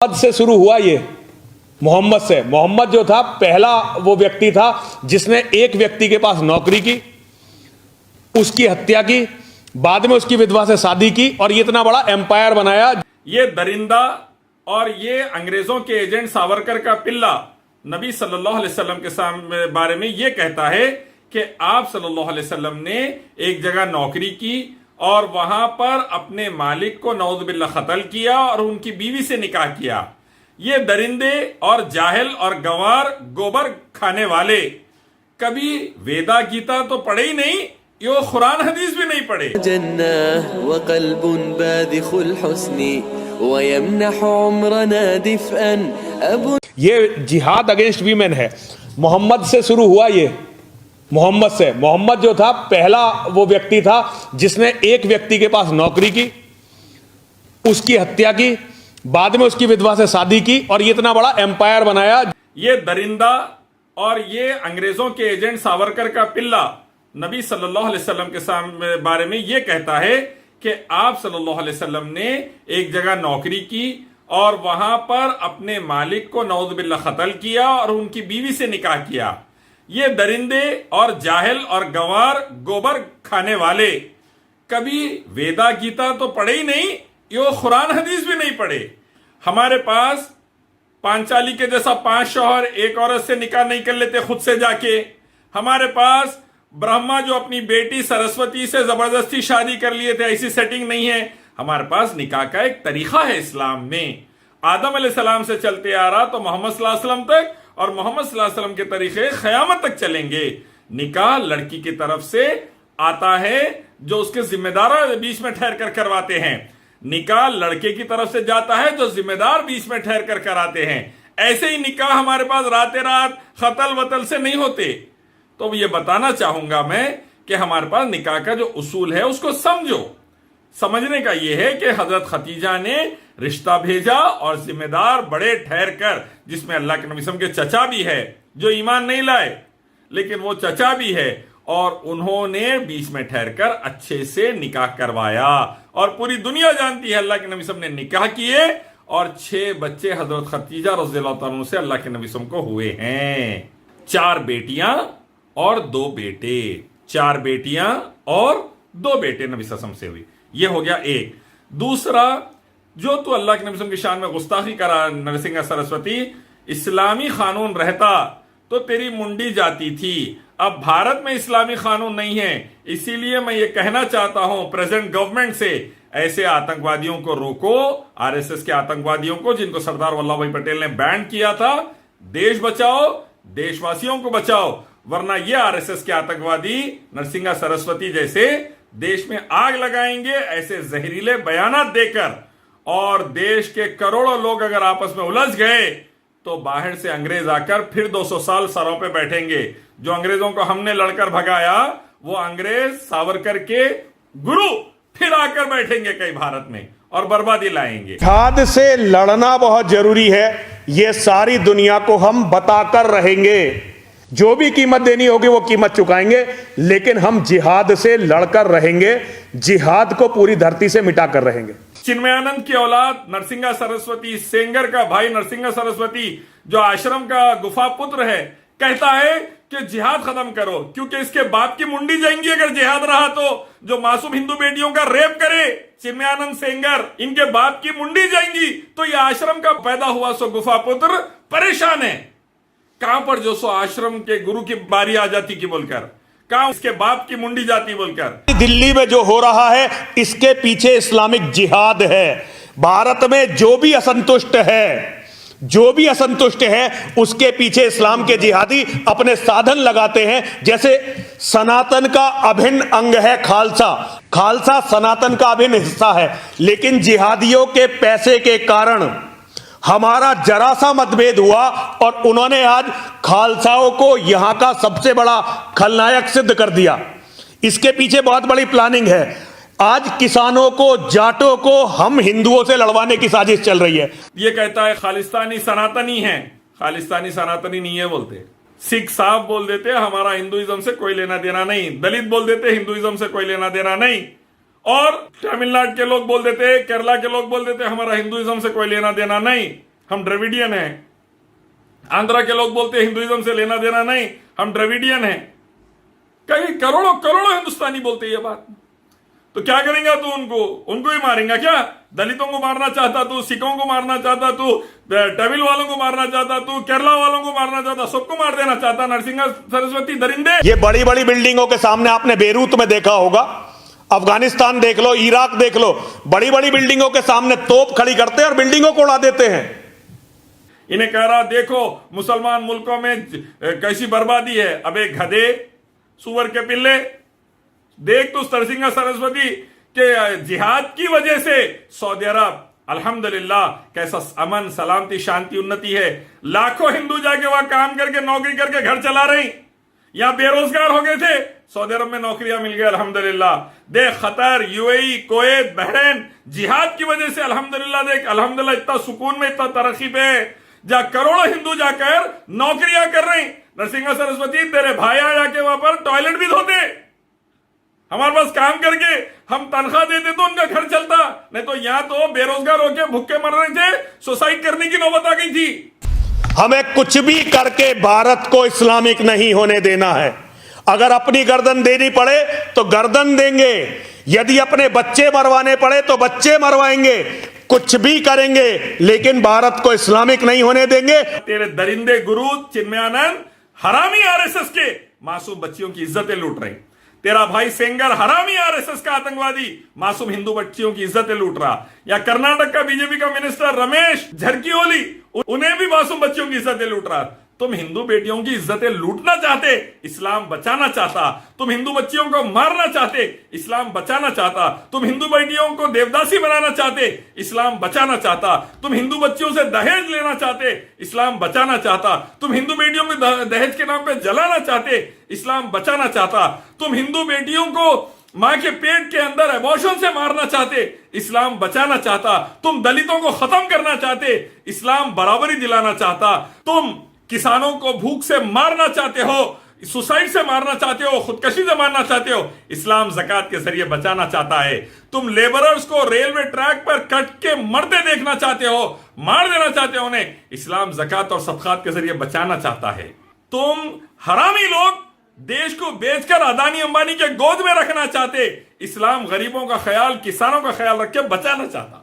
मोहम्मद से शुरू हुआ ये। मोहम्मद से, मोहम्मद जो था पहला वो व्यक्ति था जिसने एक व्यक्ति के पास नौकरी की, उसकी हत्या की, बाद में उसकी विधवा से शादी की और ये इतना बड़ा एम्पायर बनाया। ये दरिंदा और ये अंग्रेजों के एजेंट सावरकर का पिल्ला नबी सल्लल्लाहु अलैहि वसल्लम के बारे में ये कहता है कि आप सल्लल्लाहु अलैहि वसल्लम ने एक जगह नौकरी की और वहां पर अपने मालिक को नऊज़ बिल्लाह कत्ल किया और उनकी बीवी से निकाह किया। ये दरिंदे और जाहिल और गंवार गोबर खाने वाले कभी वेदा गीता तो पढ़े ही नहीं, यो कुरान हदीस भी नहीं पढ़े। ये जिहाद अगेंस्ट वीमेन है। मोहम्मद से शुरू हुआ ये। मोहम्मद से, मोहम्मद जो था पहला वो व्यक्ति था जिसने एक व्यक्ति के पास नौकरी की, उसकी हत्या की, बाद में उसकी विधवा से शादी की और ये इतना बड़ा एम्पायर बनाया। ये दरिंदा और ये अंग्रेजों के एजेंट सावरकर का पिल्ला नबी सल्लल्लाहु अलैहि वसल्लम के बारे में ये कहता है कि आप सल्लल्लाहु अलैहि वसल्लम ने एक जगह नौकरी की और वहां पर अपने मालिक को नऊज़ बिल्लाह कत्ल किया और उनकी बीवी से निकाह किया। ये दरिंदे और जाहिल और गंवार गोबर खाने वाले कभी वेदा गीता तो पढ़े ही नहीं, यो कुरान हदीस भी नहीं पढ़े। हमारे पास पांचाली के जैसा 5 शौहर एक औरत से निकाह नहीं कर लेते खुद से जाके। हमारे पास ब्रह्मा जो अपनी बेटी सरस्वती से जबरदस्ती शादी कर लिए थे, ऐसी सेटिंग नहीं है। हमारे पास निकाह का एक तरीका है इस्लाम में। आदम अलैहिस्सलाम से चलते आ रहा तो मोहम्मद सल्लल्लाहु अलैहि वसल्लम तक, और मोहम्मद सल्लल्लाहु अलैहि वसल्लम के तरीके क़यामत तक चलेंगे। निकाह लड़की की तरफ से आता है जो उसके जिम्मेदार बीच में ठहर कर करवाते हैं, निकाह लड़के की तरफ से जाता है जो जिम्मेदार बीच में ठहर कर कराते हैं। ऐसे ही निकाह हमारे पास राते रात खतल वतल से नहीं होते। तो ये बताना चाहूंगा मैं कि हमारे पास निकाह का जो उसूल है उसको समझो। समझने का यह है कि हजरत खतीजा ने रिश्ता भेजा और जिम्मेदार बड़े ठहर कर, जिसमें अल्लाह के नबी के चचा भी है जो ईमान नहीं लाए लेकिन वो चचा भी है, और उन्होंने बीच में ठहर कर अच्छे से निकाह करवाया। और पूरी दुनिया जानती है अल्लाह के नबी ने निकाह किए और 6 बच्चे हजरत खतीजा रज़ियल्लाहु अन्हा से अल्लाह के नबी को हुए हैं। 4 बेटियां और 2 बेटे, 4 बेटियां और 2 बेटे नबी सल्लल्लाहु से हुई। ये हो गया एक। दूसरा, जो तू अल्लाह के नबी की शान में गुस्ताखी करा नरसिंह सरस्वती, इस्लामी कानून रहता तो तेरी मुंडी जाती थी। अब भारत में इस्लामी कानून नहीं है, इसीलिए मैं ये कहना चाहता हूं प्रेजेंट गवर्नमेंट से, ऐसे आतंकवादियों को रोको, आरएसएस के आतंकवादियों को जिनको सरदार वल्लभ भाई पटेल ने बैन किया था। देश बचाओ, देशवासियों को बचाओ, वरना ये आरएसएस के आतंकवादी नरसिंह सरस्वती जैसे देश में आग लगाएंगे ऐसे जहरीले बयानात देकर। और देश के करोड़ों लोग अगर आपस में उलझ गए तो बाहर से अंग्रेज आकर फिर 200 साल सरों पे बैठेंगे। जो अंग्रेजों को हमने लड़कर भगाया वो अंग्रेज सावरकर के गुरु फिर आकर बैठेंगे कई भारत में और बर्बादी लाएंगे। जिहाद से लड़ना बहुत जरूरी है, ये सारी दुनिया को हम बताकर रहेंगे। जो भी कीमत देनी होगी वो कीमत चुकाएंगे, लेकिन हम जिहाद से लड़कर रहेंगे, जिहाद को पूरी धरती से मिटा कर रहेंगे। चिन्मयानंद की औलाद नरसिंह सरस्वती, सेंगर का भाई नरसिंह सरस्वती जो आश्रम का गुफा पुत्र है, कहता है कि जिहाद खत्म करो, क्योंकि इसके बाप की मुंडी जाएंगी अगर जिहाद रहा तो। जो मासूम हिंदू बेटियों का रेप करे चिन्मयानंद सेंगर, इनके बाप की मुंडी जाएंगी। तो ये आश्रम का पैदा हुआ सो गुफा पुत्र परेशान है। कहां पर जो सो आश्रम के गुरु की बारी आ जाती की बोलकर, कहां उसके बाप की मुंडी जाती बोलकर। दिल्ली में जो हो रहा है इसके पीछे इस्लामिक जिहाद है। भारत में जो भी असंतुष्ट है उसके पीछे इस्लाम के जिहादी अपने साधन लगाते हैं। जैसे सनातन का अभिन्न अंग है खालसा, खालसा सनातन का अभिन्न हिस्सा है, लेकिन जिहादियों के पैसे के कारण हमारा जरा सा मतभेद हुआ और उन्होंने आज खालसाओं को यहां का सबसे बड़ा खलनायक सिद्ध कर दिया। इसके पीछे बहुत बड़ी प्लानिंग है। आज किसानों को, जाटों को हम हिंदुओं से लड़वाने की साजिश चल रही है। ये कहता है खालिस्तानी सनातनी है, खालिस्तानी सनातनी नहीं है बोलते। सिख साहब बोल देते हमारा हिंदुइज्म से कोई लेना देना नहीं, दलित बोल देते हिंदुइज्म से कोई लेना देना नहीं, और तमिलनाडु के लोग बोल देते, केरला के लोग बोल देते हमारा हिंदुइज्म से कोई लेना देना नहीं। हम द्रविडियन हैं। आंध्रा के लोग बोलते हैं हिंदुइज्म से लेना देना नहीं, हम द्रविडियन हैं। कई करोड़ों करोड़ों हिंदुस्तानी बोलते हैं ये बात। तो क्या करेंगे तू? उनको ही मारेंगे क्या? दलितों को मारना चाहता तू, सिखों को मारना चाहता तू, तमिल वालों को मारना चाहता तू, केरला वालों को मारना चाहता, सबको मार देना चाहता नरसिंह सरस्वती दरिंदे। ये बड़ी बड़ी बिल्डिंगों के सामने आपने बेरूत में देखा होगा, अफगानिस्तान देख लो, इराक देख लो, बड़ी बड़ी बिल्डिंगों के सामने तोप खड़ी करते हैं और बिल्डिंगों को उड़ा देते हैं। इन्हें कह रहा देखो मुसलमान मुल्कों में कैसी बर्बादी है। अबे गधे, सुअर के पिल्ले, देख तू नरसिंह सरस्वती के जिहाद की वजह से सऊदी अरब अल्हम्दुलिल्लाह कैसा अमन, सलामती, शांति, उन्नति है। लाखों हिंदू जाके वहां काम करके नौकरी करके घर चला रही, यहां बेरोजगार हो गए थे, सऊदी अरब में नौकरियां मिल गई अल्हम्दुलिल्लाह। देख कतर, यूएई, कुवैत, बहरीन, जिहाद की वजह से अल्हम्दुलिल्लाह, देख अल्हम्दुलिल्लाह इतना सुकून में, इतना तरक्की पे जा करोड़ों हिंदू जाकर नौकरियां कर रही। नरसिंह सरस्वती तेरे भाई जाके वहां पर टॉयलेट भी धोते, हमारे पास काम करके हम तनख्वाह देते तो उनका घर चलता, नहीं तो यहां तो बेरोजगार होके भूखे मर रहे थे, सुसाइड करने की नौबत आ गई थी। हमें कुछ भी करके भारत को इस्लामिक नहीं होने देना है। अगर अपनी गर्दन देनी पड़े तो गर्दन देंगे, यदि अपने बच्चे मरवाने पड़े तो बच्चे मरवाएंगे, कुछ भी करेंगे, लेकिन भारत को इस्लामिक नहीं होने देंगे। तेरे दरिंदे गुरु चिन्मयानंद हरामी आरएसएस के मासूम बच्चियों की इज्जतें लूट रहे। तेरा भाई सेंगर हरामी आरएसएस का आतंकवादी मासूम हिंदू बच्चियों की इज्जतें लूट रहा। या कर्नाटक का बीजेपी का मिनिस्टर रमेश झरकीहोली, उन्हें भी मासूम बच्चियों की इज्जतें लूट रहा। तुम हिंदू बेटियों की इज्जतें लूटना चाहते, इस्लाम बचाना चाहता। तुम हिंदू बच्चियों को मारना चाहते, इस्लाम बचाना चाहता। तुम हिंदू बेटियों को देवदासी बनाना चाहते, इस्लाम बचाना चाहता। तुम हिंदू बच्चियों से दहेज लेना चाहते, इस्लाम बचाना चाहता। तुम हिंदू बेटियों को दहेज के नाम पे जलाना चाहते, इस्लाम बचाना चाहता। तुम हिंदू बेटियों को मां के पेट के अंदर एबॉर्शन से मारना चाहते, इस्लाम बचाना चाहता। तुम दलितों को खत्म करना चाहते, इस्लाम बराबरी दिलाना चाहता। तुम किसानों को भूख से मारना चाहते हो, सुसाइड से मारना चाहते हो, खुदकशी से मारना चाहते हो, इस्लाम ज़कात के जरिए बचाना चाहता है। तुम लेबरर्स को रेलवे ट्रैक पर कट के मरते देखना चाहते हो, मार देना चाहते हो उन्हें, इस्लाम ज़कात और सदकात के जरिए बचाना चाहता है। तुम हरामी लोग देश को बेचकर अदानी अंबानी के गोद में रखना चाहते, इस्लाम गरीबों का ख्याल, किसानों का ख्याल रख के बचाना चाहता।